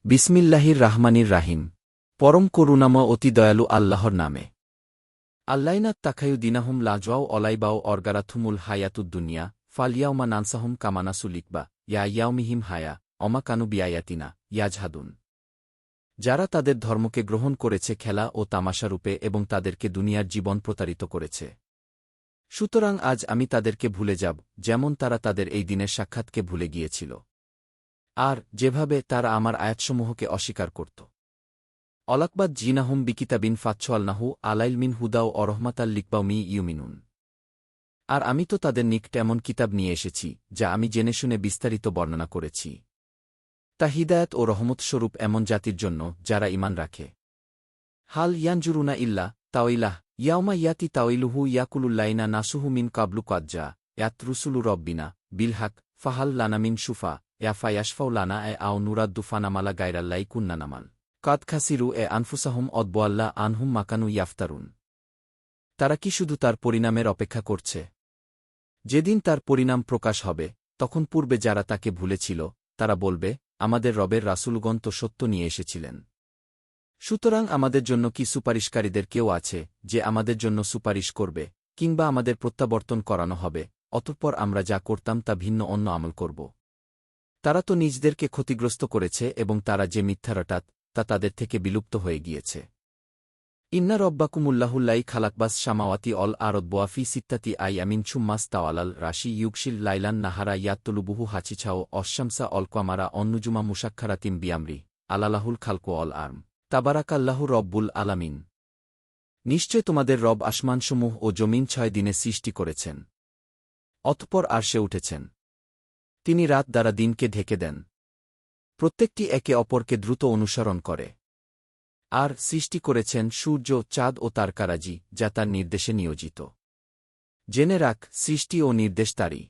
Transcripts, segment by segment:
বিসমিল্লাহির রাহমানির রাহিম। পরম করুণাময় অতি দয়ালু আল্লাহর নামে। আল্লাইনাত তাখায়ু দিনাহুম লাজওয়াও অলাইবাও অর্গারাথুমুল হায়াতুদ দুনিয়া ফালিয়াউমা নানসাহুম কামানাসু লিকবা ইয়া ইয়াউমিহিম হায়া অমা কানু বিয়ায়াতিনা ইয়াজহাদুন। যারা তাদের ধর্মকে গ্রহণ করেছে খেলা ও তামাশারূপে এবং তাদেরকে দুনিয়ার জীবন প্রতারিত করেছে। সুতরাং আজ আমি তাদেরকে ভুলে যাব, যেমন তারা তাদের এই দিনের সাক্ষাৎকে ভুলে গিয়েছিল, আর যেভাবে তারা আমার আয়াতসমূহকে অস্বীকার করত। অলাকবাদ জিনাহুম বিকিতাবিন ফাচ্ছোয়ালনাহু আলাইলমিন হুদাও অরহমাতাল লিকবাও মি ইউমিনুন। আর আমি তো তাদের নিকট এমন কিতাব নিয়ে এসেছি যা আমি জেনে শুনে বিস্তারিত বর্ণনা করেছি, তা হিদায়াত ও রহমতস্বরূপ এমন জাতির জন্য যারা ঈমান রাখে। হাল ইয়ানজুরুনা ইল্লা তাওইলাহ ইয়াউমা ইয়াতি তাওইলুহু ইয়াকুলুল্লাইনা নাসুহু মিন কাবলু কাজ্জা ইয়াত রুসুলু রব্বিনা বিলহাক ফাহাল লানামিন সুফা ইয়াফা ইয়াশফাউ লানা আও নুরাদ্দু ফানামালা গায়রাল্লাই কুন্না নামাল কাদ খাসিরু আনফুসাহুম অদবোয়াল্লা আনহুম মাকানু ইয়াফতারুন। তারা কি শুধু তার পরিণামের অপেক্ষা করছে? যেদিন তার পরিণাম প্রকাশ হবে, তখন পূর্বে যারা তাকে ভুলেছিল তারা বলবে, আমাদের রবের রাসূলগণ তো সত্য নিয়ে এসেছিলেন। সুতরাং আমাদের জন্য কি সুপারিশকারীদের কেউ আছে যে আমাদের জন্য সুপারিশ করবে, কিংবা আমাদের প্রত্যাবর্তন করানো হবে, অতঃপর আমরা যা করতাম তা ভিন্ন অন্য আমল করব? তারা তো নিজদেরকে ক্ষতিগ্রস্ত করেছে এবং তারা যে মিথ্যা রটাত তা তাদের থেকে বিলুপ্ত হয়ে গিয়েছে। ইন্না রব্বাকুমুল্লাহুল্লাই খালাকবাস সামাওয়াতি অল আরদ বোয়াফি সিত্তাতি আইয়ামিন ছুম্মাস তাওয়ালাল রাশি ইউকশিল লাইলান নাহারা ইয়াত্তলুবুহু হাচিছাও অশ্বামসা অলকামারা অন্নুজুমা মুশাক্ষারাতিম বিয়ামরি আলালাহুল খালকো অল আর্ম তাবারাকাল্লাহু রব্বুল আলামিন। নিশ্চয় তোমাদের রব আসমানসমূহ ও জমিন 6 দিনে সৃষ্টি করেছেন, অতঃপর আরশে উঠেছেন। তিনি রাত দ্বারা দিনকে ঢেকে দেন, প্রত্যেকটি একে অপরকে দ্রুত অনুসরণ করে। আর সৃষ্টি করেছেন সূর্য, চাঁদ ও তারকারাজি, যা তার নির্দেশে নিয়োজিত। জেনে রাখ, সৃষ্টি ও নির্দেশ তারই।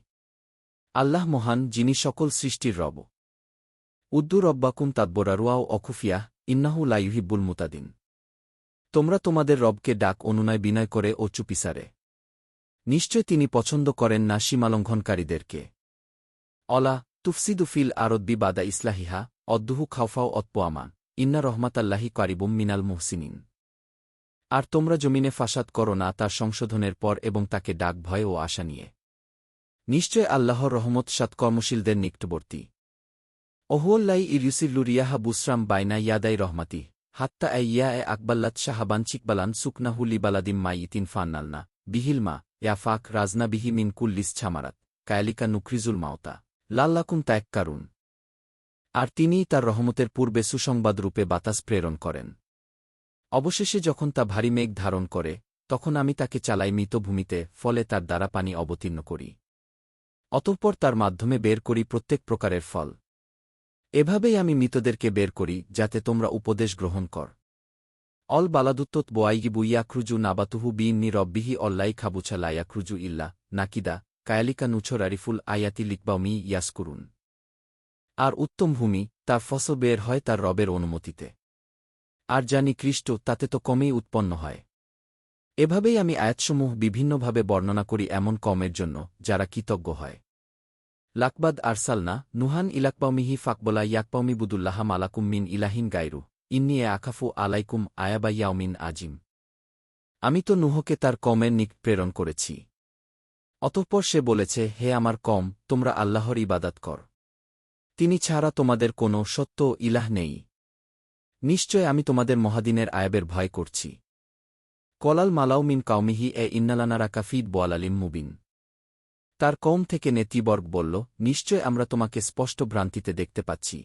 আল্লাহ মহান, যিনি সকল সৃষ্টির রব। উদ্দু রব্বাকুম তাদবোরারুয়াও অখুফিয়াহ ইন্নাহু লা ইউহিব্বুল মুতাদিন। তোমরা তোমাদের রবকে ডাক অনুনয় বিনয় করে ও চুপিসারে। নিশ্চয় তিনি পছন্দ করেন না সীমালঙ্ঘনকারীদেরকে। অলা তুফসিদু ফিল আরদ্বি বাদা ইসলাহিহা অদ্দুহু খাউফাও অতপোয়ামা ইন্না রহমাতাল্লাহি কারিবুম মিনাল মুহসিনিন। আর তোমরা জমিনে ফাসাদ করো না তার সংশোধনের পর এবং তাকে ডাক ভয় ও আশা নিয়ে। নিশ্চয় আল্লাহর রহমত সৎকর্মশীলদের নিকটবর্তী। ওহুয়াল্লাই ইরিউসিল্লু রিয়াহা বুসরাম বাইনা ইয়াদাই রহমাতি হাত্তা ইয়া আকবাল্লাত শাহাবান চিকবালান সুকনাহু লিবালাদিম মাইতিন ফান্নালনা বিহিলমা ইয়াফাক রাজনা বিহি মিন কুল্লিস ছামারাত কায়ালিকা নুখরিজুল মাওতা লাল্লাকুম তায়াক্কারুন। আর তিনিই তার রহমতের পূর্বে সুসংবাদরূপে বাতাস প্রেরণ করেন। অবশেষে যখন তা ভারী মেঘ ধারণ করে, তখন আমি তাকে চালাই মৃত ভূমিতে, ফলে তার দ্বারা পানি অবতীর্ণ করি। অতঃপর তার মাধ্যমে বের করি প্রত্যেক প্রকারের ফল। এভাবেই আমি মৃতদেরকে বের করি, যাতে তোমরা উপদেশ গ্রহণ কর। অল বালাদুত্তত বোয়াইগিবু ইয়াখরুজু নাবাতুহু বিইন্নি রব্বিহি অল্লাই খাবুছা লায়াখরুজু ইল্লা নাকিদা কায়ালিকা নুছর আরিফুল আয়াতি লিকবাউমি ইয়াসকুরুন। আর উত্তম ভূমি, তার ফসল বের হয় তার রবের অনুমতিতে। আর যা নিকৃষ্ট, তাতে তো কমেই উৎপন্ন হয়। এভাবেই আমি আয়াতসমূহ বিভিন্নভাবে বর্ণনা করি এমন কমের জন্য যারা কৃতজ্ঞ হয়। লাকবাদ আরসালনা নুহান ইলাকবাউমিহি ফাকবলা ইয়াকবাউমি বুদুল্লাহা মালাকুম মিন ইলাহিন গায়রু ইন্নি আখাফু আলাইকুম আয়াবা ইয়াউমিন আজিম। আমি তো নুহকে তার কমের নিকট প্রেরণ করেছি। অতঃপর সে বলেছে, হে আমার কম, তোমরা আল্লাহর ইবাদত কর। তিনি ছাড়া তোমাদের কোনো সত্য ইলাহ নেই। নিশ্চয় আমি তোমাদের মহাদিনের আয়াবের ভয় করছি। কলাল মালাউ মিন কাউমিহি ইন্নালানারাকা ফিদ বোয়ালালিম মুবিন। তার কওম থেকে নেতৃবর্গ বলল, নিশ্চয় আমরা তোমাকে স্পষ্ট ভ্রান্তিতে দেখতে পাচ্ছি।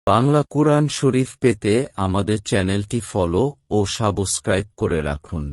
বাংলা কুরআন শরীফ পেতে আমাদের চ্যানেলটি ফলো ও সাবস্ক্রাইব করে রাখুন।